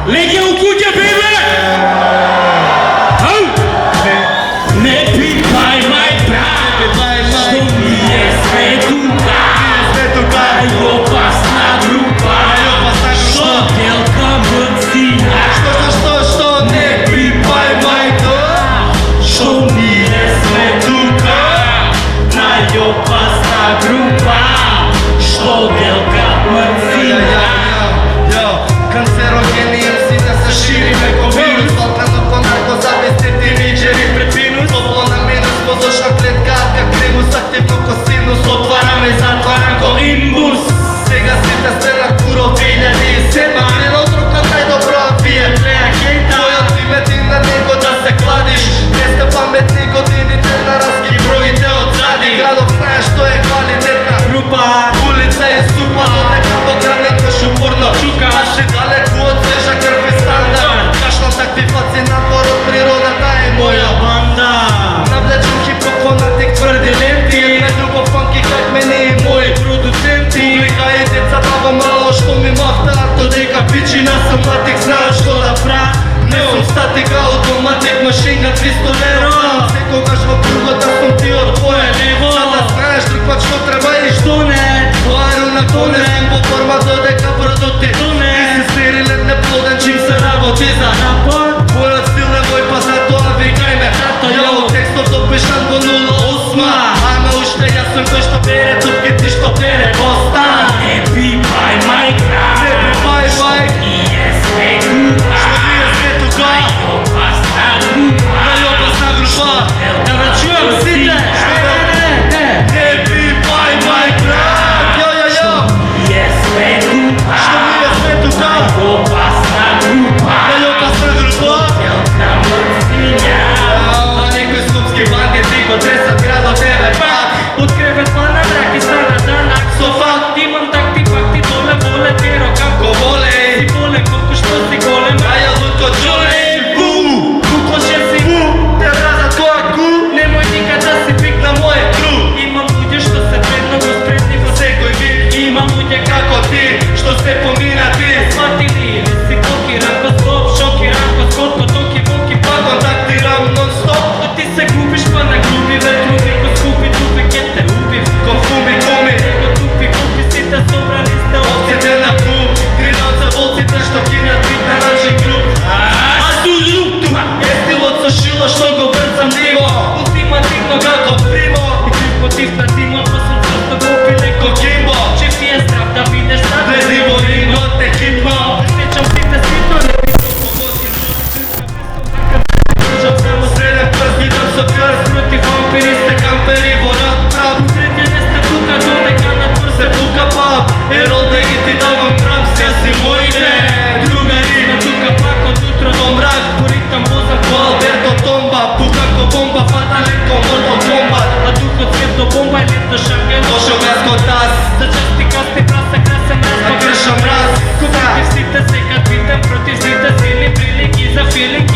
Леки у куќа, бебе! Ау! Не пипај мај брат, што ние сме тука, ај опасна група, што делка мрцина. Што, не пипај мај брат, Што ние сме тука, најопасна група, што делка мрцина. Канцерогени MC да се шириме ко вирус, Балкано ко нарко завистите ниджери пред винус. Топло на минус, воздушна клетка, как кривус, активно ко синус, отвараме и затварам ко имбус. Сега сите сте на куро 2007, Крило друга најдобро, а вие плеја хейта. Твојот имет и на него да се кладиш, не сте паметни годините на разки броите отзади. Градов знае што е квалитетна група, улица е супа, додека во градneko шупурно чука. Аше далеку од свежа крв и стандард, кашно такви фаци напор од природата е моја банда. Навлечен хип-хоп фанатик тврди ленти, една љубов фанки как мене и мои продуценти. Публика и деца баба мало што ми мафтаат, додека пичи на саматик знаат што да прават. Не сум статик, автоматик, машинга 300 лева. Секогаш во кругота сум ти од твоја ниво. Да знаеш друг пат што треба и што не. Поару на конец, по форма додека бродот ти тоне. Ти си стерилен, неплоден, чим се работи за напад. Твојот стил е мој, па за тоа викај ме брато. Ја од текстов допишан во 08. Ама уште јас сум кој што бере тупки, ти што бере постан. Не пипај мај брат, Не пипај мај, ние сме тука, што ние сме тука. најопасна група, Најопасна група, да ме чујам сите. Не пипај мај брат, ја. ние сме тука, Што ние сме тука, најопасна група, најопасна група. делка мрцина. А некои слупски бандити го тресат градот еве пак. Од кревет пана мрак и стана данак. Со факт Имам такти факти, доле воле теро како го воле, си болен, колку што си голем. а ја лутко чоле. Куко ше си, Те вразат која ку, немој никад да си пик на моје кру. Имам луѓе што се предного спретни во Секој вид Имам луѓе како ти, што се поминати. сватили. Си блокиран, кос стоп, шокиран, кос котко, токи, боки, Па контактирам нон-стоп, па ти се губиш, па на груби ветрови, ко скупи тупи, ке те убив. ко фуми куми. Ко тупи, купи сите собрани сте Овците на клуб, гриналца волците што кинат бит на наши клуб. А студиуто, Е стилот со шило што го брцам ниво, ултимативно како примо. И ти против на тимот, па сум просто го пиле Ко Кимбо, Че ти е здрав да видиш здрав. влези во рингот екипно. Сечам сите сито, не Жал само Среден прст видам со крст, против вампири сте кампери во рад трап. Среќа не сте тука, додека на твор Се пука пап, ерол да ги ти давам трап, се си моите другари. На тука пак од утро до мрак, по ритам возам По Алберто Томба, пука ко бомба, фатален ко Mortal Kombat. а духот свет до бомба и лет до шанген. Дошо без котас, За части касти праса, красен раз, а кршам раз. Против сите сега питам, против сите сили, прилики за филик.